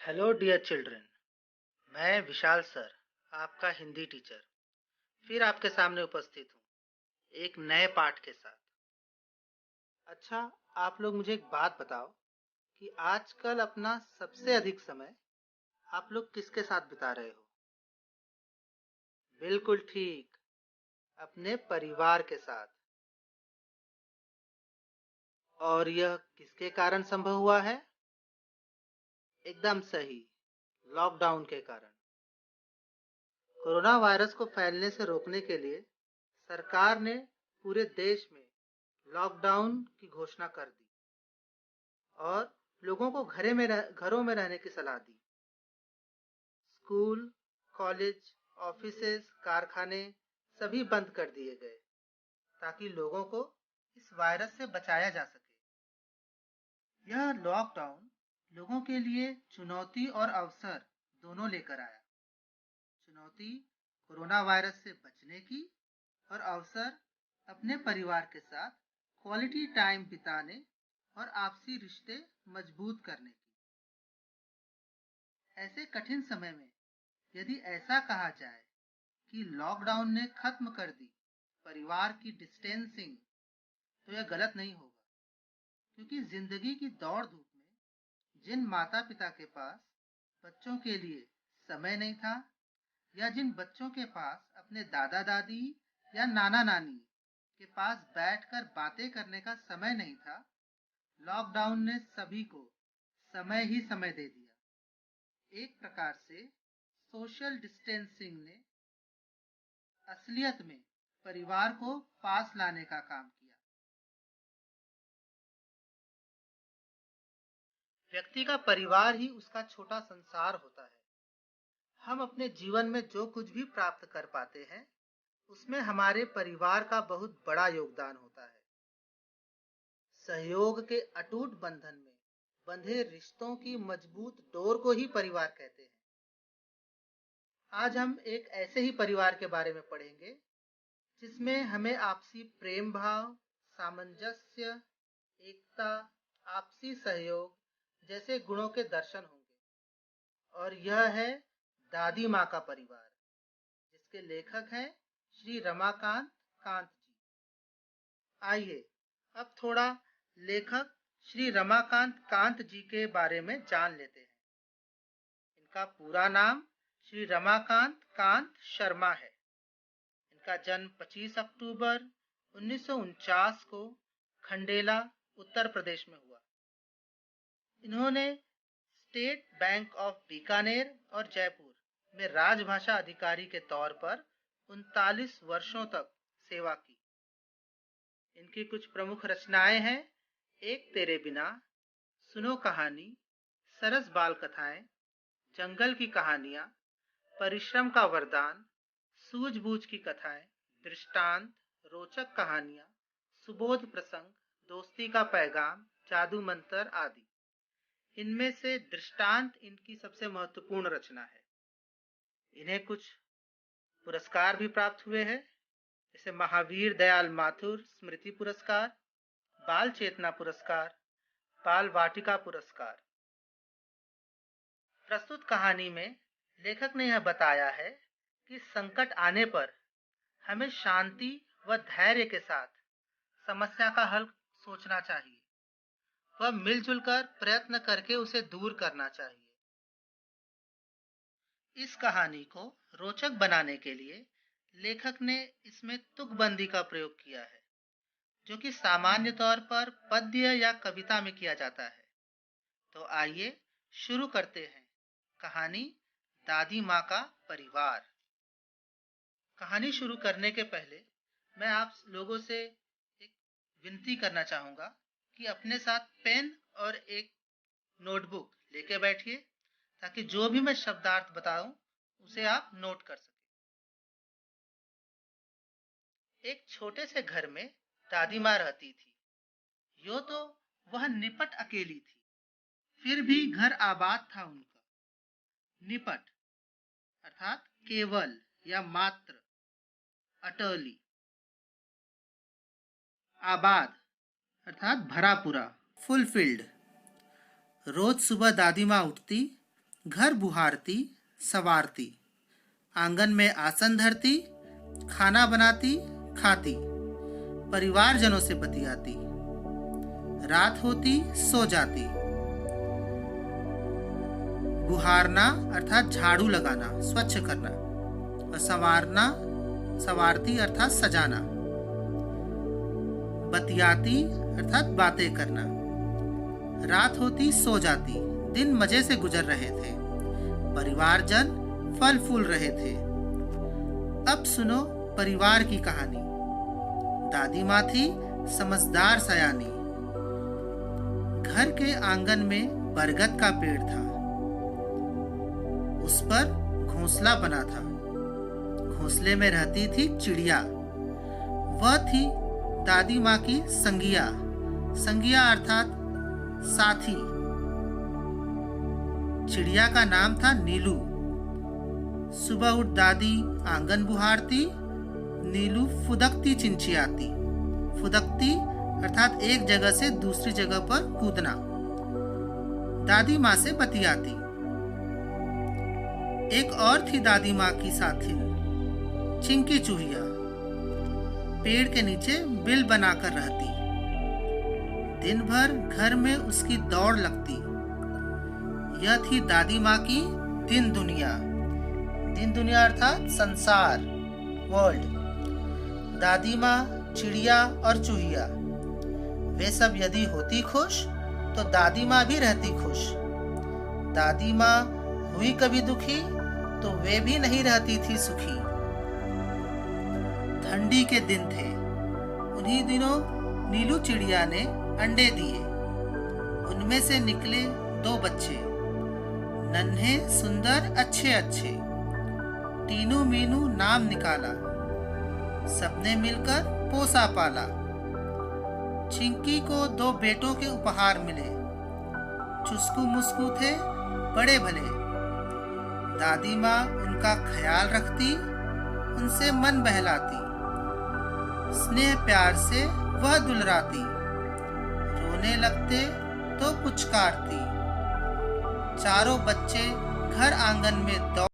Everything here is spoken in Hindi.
Hello dear children. मैं विशाल सर, आपका हिंदी टीचर, फिर आपके सामने उपस्थित हूँ एक नए पाठ के साथ। अच्छा, आप लोग मुझे एक बात बताओ कि आजकल अपना सबसे अधिक समय आप लोग किसके साथ बिता रहे हो? बिल्कुल ठीक, अपने परिवार के साथ। और यह किसके कारण संभव हुआ है? एकदम सही, लॉकडाउन के कारण। कोरोना वायरस को फैलने से रोकने के लिए सरकार ने पूरे देश में लॉकडाउन की घोषणा कर दी और लोगों को घरों में रहने की सलाह दी। स्कूल, कॉलेज, ऑफिसेज, कारखाने सभी बंद कर दिए गए ताकि लोगों को इस वायरस से बचाया जा सके। यह लॉकडाउन लोगों के लिए चुनौती और अवसर दोनों लेकर आया। चुनौती कोरोना वायरस से बचने की और अवसर अपने परिवार के साथ क्वालिटी टाइम बिताने और आपसी रिश्ते मजबूत करने की। ऐसे कठिन समय में यदि ऐसा कहा जाए कि लॉकडाउन ने खत्म कर दी परिवार की डिस्टेंसिंग, तो यह गलत नहीं होगा, क्योंकि जिंदगी की दौड़ धूप में जिन माता पिता के पास बच्चों के लिए समय नहीं था, या जिन बच्चों के पास अपने दादा दादी या नाना नानी के पास बैठकर बातें करने का समय नहीं था, लॉकडाउन ने सभी को समय ही समय दे दिया। एक प्रकार से सोशल डिस्टेंसिंग ने असलियत में परिवार को पास लाने का काम किया। व्यक्ति का परिवार ही उसका छोटा संसार होता है। हम अपने जीवन में जो कुछ भी प्राप्त कर पाते हैं, उसमें हमारे परिवार का बहुत बड़ा योगदान होता है। सहयोग के अटूट बंधन में बंधे रिश्तों की मजबूत डोर को ही परिवार कहते हैं। आज हम एक ऐसे ही परिवार के बारे में पढ़ेंगे जिसमें हमें आपसी प्रेम भाव, सामंजस्य, एकता, आपसी सहयोग जैसे गुणों के दर्शन होंगे। और यह है दादी माँ का परिवार, जिसके लेखक हैं श्री रमाकांत कांत जी। आइए अब थोड़ा लेखक श्री रमाकांत कांत जी के बारे में जान लेते हैं। इनका पूरा नाम श्री रमाकांत कांत शर्मा है। इनका जन्म 25 अक्टूबर 1949 को खंडेला, उत्तर प्रदेश में हुआ। इन्होंने स्टेट बैंक ऑफ बीकानेर और जयपुर में राजभाषा अधिकारी के तौर पर 39 वर्षों तक सेवा की। इनकी कुछ प्रमुख रचनाएं हैं एक तेरे बिना, सुनो कहानी, सरस बाल कथाएं, जंगल की कहानियां, परिश्रम का वरदान, सूझबूझ की कथाएं, दृष्टांत, रोचक कहानियां, सुबोध प्रसंग, दोस्ती का पैगाम, जादू मंतर आदि। इनमें से दृष्टांत इनकी सबसे महत्वपूर्ण रचना है। इन्हें कुछ पुरस्कार भी प्राप्त हुए हैं, जैसे महावीर दयाल माथुर स्मृति पुरस्कार, बाल चेतना पुरस्कार, बाल वाटिका पुरस्कार। प्रस्तुत कहानी में लेखक ने यह बताया है कि संकट आने पर हमें शांति व धैर्य के साथ समस्या का हल सोचना चाहिए, वह मिलजुल कर प्रयत्न करके उसे दूर करना चाहिए। इस कहानी को रोचक बनाने के लिए लेखक ने इसमें तुकबंदी का प्रयोग किया है, जो कि सामान्य तौर पर पद्य या कविता में किया जाता है। तो आइए शुरू करते हैं कहानी दादी माँ का परिवार। कहानी शुरू करने के पहले मैं आप लोगों से एक विनती करना चाहूंगा कि अपने साथ पेन और एक नोटबुक लेके बैठिए, ताकि जो भी मैं शब्दार्थ बताऊं उसे आप नोट कर सकें। एक छोटे से घर में दादी माँ रहती थी। यो तो वह निपट अकेली थी, फिर भी घर आबाद था उनका। निपट अर्थात केवल या मात्र, अटली। आबाद अर्थात भरा पूरा, फुलफिल्ड। रोज सुबह दादी माँ उठती, घर बुहारती, संवारती, आंगन में आसन धरती, खाना बनाती, खाती, परिवारजनों से बतियाती, रात होती सो जाती। बुहारना अर्थात झाड़ू लगाना, स्वच्छ करना, और संवारना, संवारती अर्थात सजाना, बतियाती अर्थात बातें करना, रात होती सो जाती, दिन मजे से गुजर रहे थे, परिवारजन फल फूल रहे थे। अब सुनो परिवार की कहानी। दादी माँ थी समझदार सयानी। घर के आंगन में बरगद का पेड़ था, उस पर घोंसला बना था। घोंसले में रहती थी चिड़िया। वह थी दादी माँ की संगिया। संगिया अर्थात साथी। चिड़िया का नाम था नीलू। सुबह उठ दादी आंगन बुहारती, नीलू फुदकती चिंचियाती। फुदकती अर्थात एक जगह से दूसरी जगह पर कूदना। दादी माँ से बतियाती। एक और थी दादी माँ की साथी, चिंकी चूहिया। पेड़ के नीचे बिल बनाकर रहती। दिन भर घर में उसकी दौड़ लगती। यह थी दादी माँ की दिन दुनिया। दिन दुनिया अर्थात संसार, वर्ल्ड। दादी माँ, चिड़िया और चूहिया, वे सब यदि होती खुश तो दादी माँ भी रहती खुश। दादी माँ हुई कभी दुखी तो वे भी नहीं रहती थी सुखी। ठंडी के दिन थे। उन्हीं दिनों नीलू चिड़िया ने अंडे दिए। उनमें से निकले 2 बच्चे, नन्हे सुंदर अच्छे अच्छे। टीनू मीनू नाम निकाला, सबने मिलकर पोसा पाला। चिंकी को 2 बेटों के उपहार मिले, चुस्कू मुस्कू थे बड़े भले। दादी माँ उनका ख्याल रखती, उनसे मन बहलाती। स्नेह प्यार से वह दुलराती, रोने लगते तो पुचकारती। चारों बच्चे घर आंगन में दौड़